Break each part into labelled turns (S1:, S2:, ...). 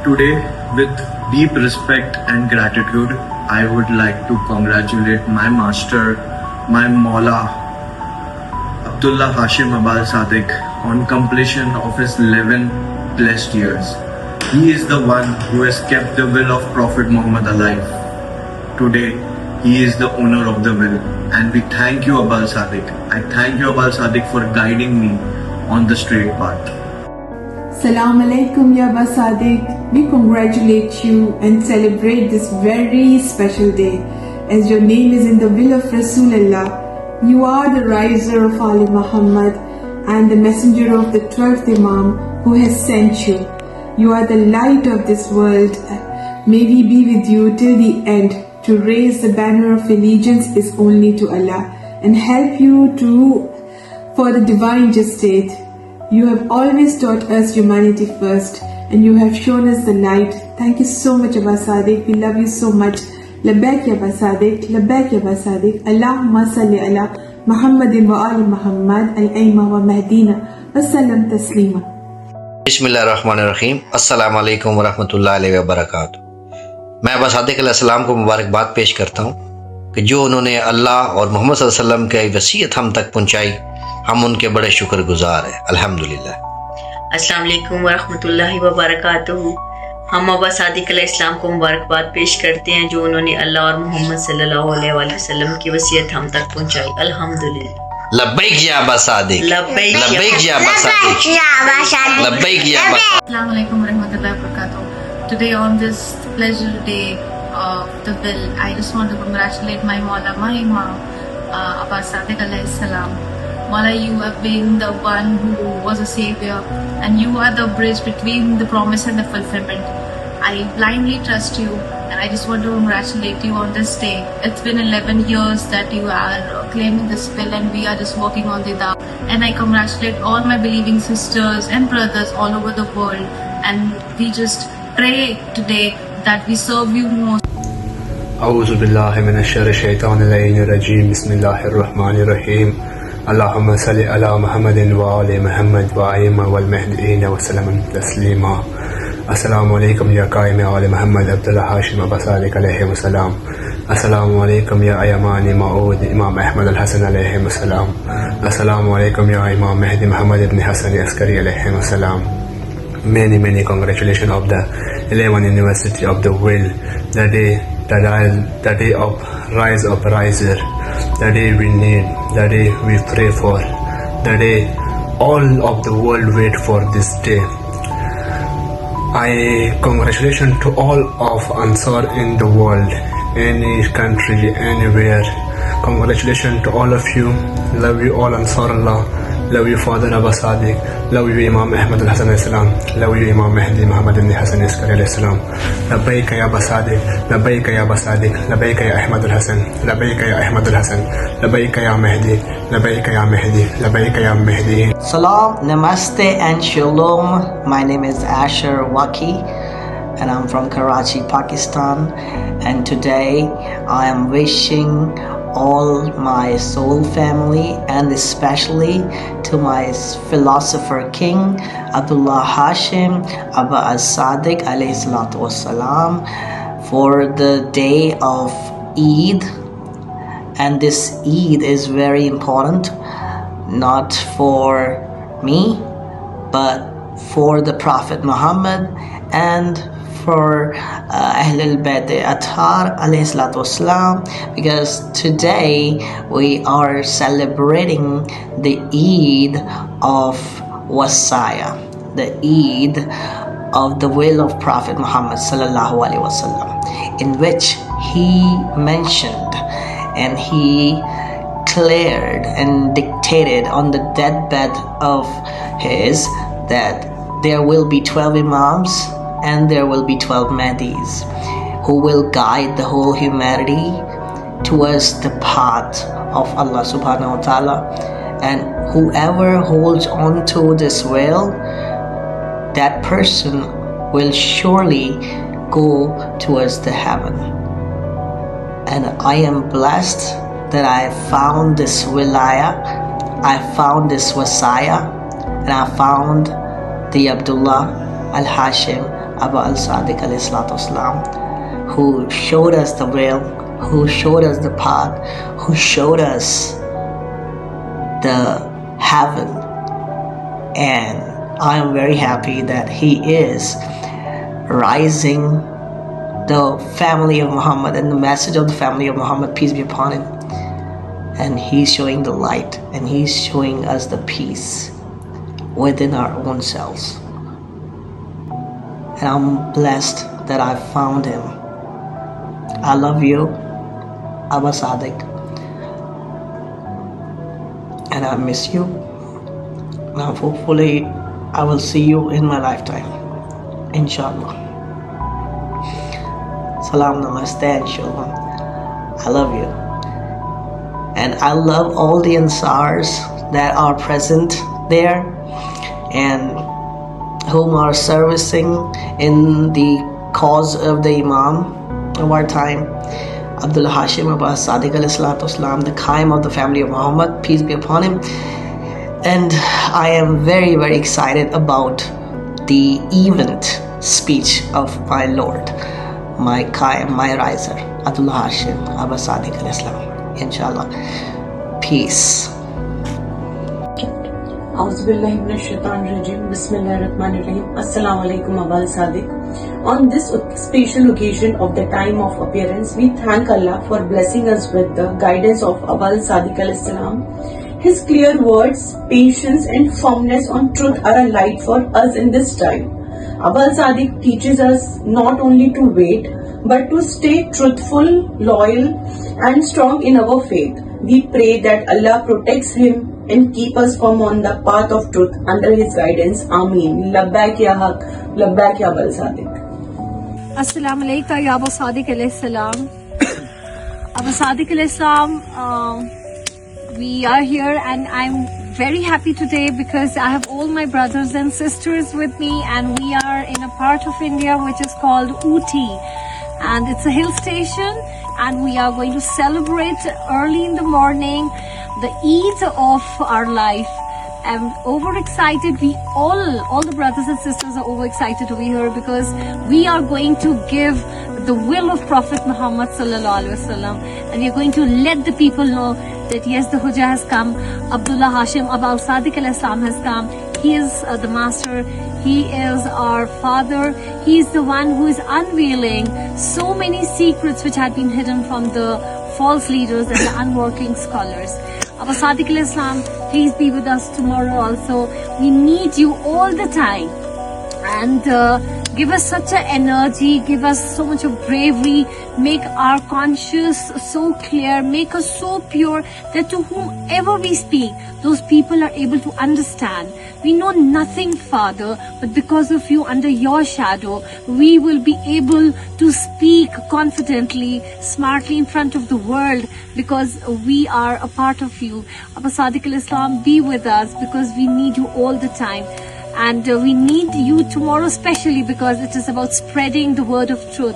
S1: Today, with deep respect and gratitude, I would like to congratulate my master, my Maula, Abdullah Hashim Abal Sadiq, on completion of his 11 blessed years. He is the one who has kept the will of Prophet Muhammad alive. Today, he is the owner of the will, and we thank you, Abal Sadiq. I thank you, Abal Sadiq, for guiding me on the straight path.
S2: Assalamu alaikum ya Abba Sadiq. We congratulate you and celebrate this very special day. As your name is in the will of Rasulullah, you are the riser of Ali Muhammad and the messenger of the 12th Imam who has sent you. You are the light of this world. May we be with you till the end. To raise the banner of allegiance is only to Allah and help you for the divine gestate. You have always taught us humanity first, and you have shown us the light. Thank you so much, Abba Sadiq. We love you so much. Labbaik ya Abba Sadiq, labbaik ya Abba Sadiq. Allahumma salli ala Muhammadin wa ali Muhammad al-aima wa mahdina wa sallam taslima.
S3: बिस्मिल्लाहिर्रहमानिर्रहीम। अस्सलाम वालेकुम वरहमतुल्लाहि व बरकातुहू। मैं अब्बा सादिक अलैहिस्सलाम को मुबारकबाद पेश करता हूँ कि जो उन्होंने अल्लाह और मोहम्मद सल्लल्लाहु अलैहि वसल्लम की वसीयत हम तक पहुँचाई, हम उनके बड़े शुक्रगुजार हैं। अल्हम्दुलिल्लाह।
S4: अस्सलाम वालेकुम वरहमतुल्लाहि व बरकातुहू। हम अब्बा सादिक अलैहिस्सलाम को मुबारकबाद पेश करते हैं जो उन्होंने अल्लाह और मोहम्मद सल्लल्लाहु अलैहि वसल्लम की वसीयत हम तक पहुँचाई। अल्हम्दुलिल्लाह।
S3: लब्बैक या अब्बा सादिक, लब्बैक या अब्बा सादिक, लब्बैक या अब्बा।
S5: Assalamu alaikum warahmatullahi wabarakatuh. Today on this pleasure day of the will, I just want to congratulate my Maula, my Imam, Abba Sadiq alayhi salam. Maula, you have been the one who was a savior, and you are the bridge between the promise and the fulfillment. I blindly trust you, and I just want to congratulate you on this day. It's been 11 years that you are claiming this will, and we are just working on the da'wah. And I congratulate all my believing sisters and brothers all over the world, and we just pray today that we serve you more.
S6: أعوذ بالله من الشر الشيطان اللعين الرجيم. بسم الله الرحمن الرحيم. اللهم صل على محمد وآل محمد وأئمة والمهديين وسلم تسليما. السلام عليكم يا قائم آل محمد عبد الله هاشم أبا صادق عليه السلام. السلام عليكم يا أيمان معود إمام أحمد الحسن عليه السلام. السلام عليكم يا إمام مهدي محمد بن حسن العسكري عليه السلام. Many congratulations of the 11 University of the World, the day of rise of riser, the day we need, the day we pray for, the day all of the world wait for this day. I congratulations to all of Ansar in the world, any country, anywhere. Congratulations to all of you. Love you all, Ansar Allah. Love you, Father Abba Sadiq. Love you, Imam Ahmad al-Hasan al-Salam. Love you, Imam Mahdi Muhammad ibn Hassan al-Askari al-Salam. Labbaik ya Abba Sadiq. Labbaik ya Abba Sadiq. Labbaik ya Ahmad al-Hasan. Labbaik ya Ahmad al-Hasan. Labbaik ya Mahdi. Labbaik ya Mahdi. Labbaik ya Mahdi.
S7: Salam, Namaste and Shalom. My name is Asher Waki and I'm from Karachi, Pakistan. And today I am wishing all my soul family and especially to my philosopher king Abdullah Hashim Abba Sadiq alayhi salatu wassalam for the day of Eid. And this Eid is very important, not for me but for the Prophet Muhammad and for Ahlul Bayt Athar alayhi salatu wassalam, because today we are celebrating the Eid of Wasaya, the Eid of the will of Prophet Muhammad sallallahu alaihi wasallam, in which he mentioned and he declared and dictated on the deathbed of his that there will be 12 Imams and there will be 12 Mahdis who will guide the whole humanity towards the path of Allah subhanahu wa ta'ala, and whoever holds on to this will, that person will surely go towards the heaven. And I am blessed that I found this wilaya, I found this wasaya, and I found the Abdullah Al-Hashim Abba al-Sadiq alayhi salatu wasalam, who showed us the way, who showed us the path, who showed us the heaven. And I am very happy that he is rising the family of Muhammad and the message of the family of Muhammad, peace be upon him. And he's showing the light, and he's showing us the peace within our own selves. And I'm blessed that I found him. I love you, Abba Sadiq, and I miss you. Now hopefully I will see you in my lifetime, inshallah. Salam, namaste, and shalom. I love you. And I love all the Ansars that are present there and whom are servicing in the cause of the Imam of our time, Abdullah Hashim Abbas Sadiq alayhi salatu wasalam, the Qaim of the family of Muhammad, peace be upon him. And I am very, very excited about the event speech of my Lord, my Qaim, my riser, Abdullah Hashim Abbas Sadiq alayhi salam. Inshallah. Peace.
S8: Assalamu alaikum Abba al-Sadiq. On this special occasion of the time of appearance, we thank Allah for blessing us with the guidance of Abba al-Sadiq alayhi salam. His clear words, patience and firmness on truth are a light for us in this time. Abba al-Sadiq teaches us not only to wait, but to stay truthful, loyal and strong in our faith. We pray that Allah protects him and keep us firm on the path of truth under his guidance. Ameen. Labbaik ya haq, labbaik ya Abba al-Sadiq.
S9: Assalamu alaikum ya Abba Sadiq alayhi salam. Abba Sadiq alayhi salam, we are here and I'm very happy today because I have all my brothers and sisters with me, and we are in a part of India which is called Ooty, and it's a hill station, and we are going to celebrate early in the morning the Eid of our life. I'm overexcited. We all the brothers and sisters are overexcited to be here because we are going to give the will of Prophet Muhammad sallallahu alaihi wasallam, and we are going to let the people know that yes, the Hujjah has come. Abdullah Hashim Abba al-Sadiq alayhi salam has come. He is the master. He is our father. He is the one who is unveiling so many secrets which had been hidden from the false leaders and the unworking scholars. Abba Sadiq alayhi salam, please be with us tomorrow also. We need you all the time. And give us such an energy, give us so much of bravery, make our conscience so clear, make us so pure that to whomever we speak, those people are able to understand. We know nothing, Father, but because of you, under your shadow, we will be able to speak confidently, smartly in front of the world because we are a part of you. Abba Sadiq al-Islam, be with us because we need you all the time. And we need you tomorrow especially because it is about spreading the word of truth,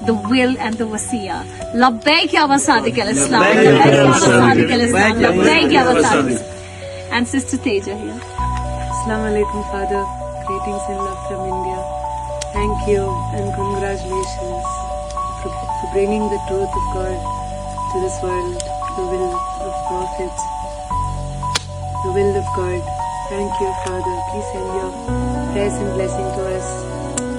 S9: the will and the wasiyah. Labbaik ya Abba Sadiq al-Islam. Labbaik ya Abba Sadiq al-Islam. Labbaik ya Abba Sadiq. And Sister Teja here.
S10: Assalamu alaikum, Father. Greetings and love from India. Thank you and congratulations for bringing the truth of God to this world, the will of prophets, the will of God. Thank you, Father. Please send your prayers and blessing to us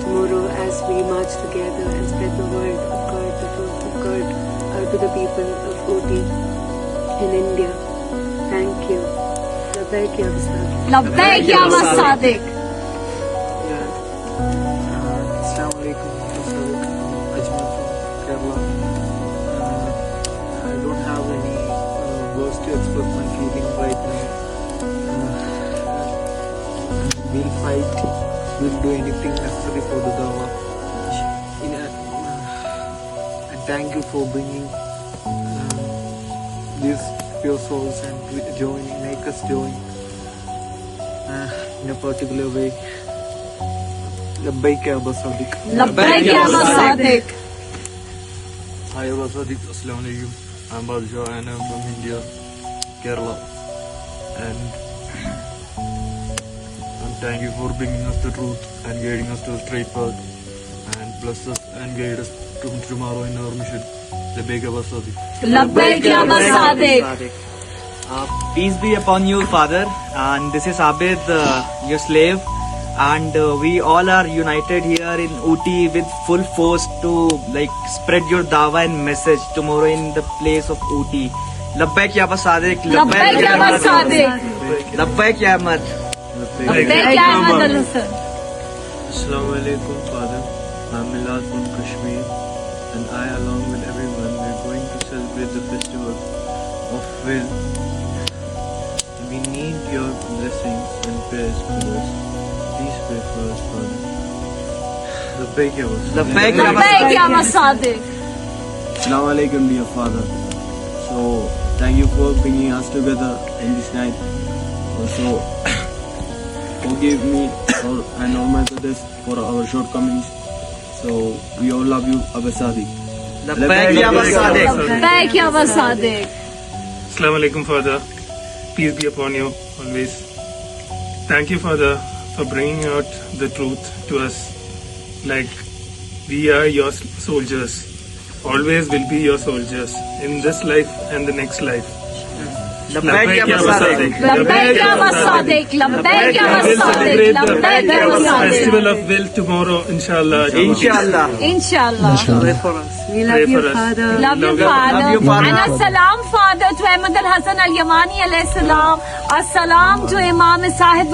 S10: tomorrow as we march together and spread the word of God, the truth of God, out to the people of Ooty in India. Thank you. Labbaik ya Abba Sadiq.
S9: Labbaik ya Abba Sadiq.
S11: Assalamu alaikum. Ajmal from Kerala. I don't have any words to express my feeling right now. We'll fight, we'll do anything necessary for the dawah. And thank you for bringing these pure souls and make us join in a particular way. Labbaik ya Abba Sadiq.
S9: Labbaik ya Abba Sadiq.
S12: Hi Abba Sadiq, Assalamu alaikum. I'm Balja and I'm from India, Kerala. And thank you for bringing us the truth and guiding us to the straight path. bless us and guide us to tomorrow in our mission. Labbaik Abba Sadiq.
S9: Labbaik ya Aba Sadiq.
S11: Peace be upon you, Father. And this is Abid, your slave. And we all are united here in Ooty with full force to spread your dawah and message tomorrow in the place of Ooty. Labbaik ya Aba Sadiq.
S9: Labbaik ya Aba Sadiq.
S11: Labbaik ya Ahmad.
S9: Labbaik ya Ahmad Al-Hussein.
S12: Assalamu alaikum, Father. I'm Milad from Kashmir, and I, along with everyone, we're going to celebrate the festival of Will. We need your blessings and prayers for us. Please pray for us, Father. Labbaik ya Aba Sadiq.
S9: Labbaik ya Aba Sadiq.
S11: Assalamu alaikum, dear Father. So, thank you for bringing us together in this night. Also, forgive me and all my brothers for our shortcomings. So, we all love you, Abba Sadiq.
S7: Labbaik ya Aba Sadiq.
S9: Labbaik ya Aba Sadiq.
S12: Assalamu alaikum, Father. Peace be upon you always. Thank you, Father, for bringing out the truth to us. Like, we are your soldiers. Always will be your soldiers in this life and the next life.
S11: Labbaik ya Aba Sadiq.
S9: Labbaik ya Aba Sadiq. Labbaik ya Aba
S12: We'll
S9: Sadiq.
S12: celebrate
S9: Labbaik ya Aba
S12: the
S9: Sadiq.
S12: festival of Will tomorrow, inshallah.
S11: Inshallah.
S9: Inshallah.
S11: Pray for us.
S10: We
S12: Pray
S10: love you,
S12: for us.
S10: Father.
S9: Love you, Father. And as-salam, Father, to Ahmad Al-Hassan Al-Yamani alayhi salam. As-salam to Imam Sahib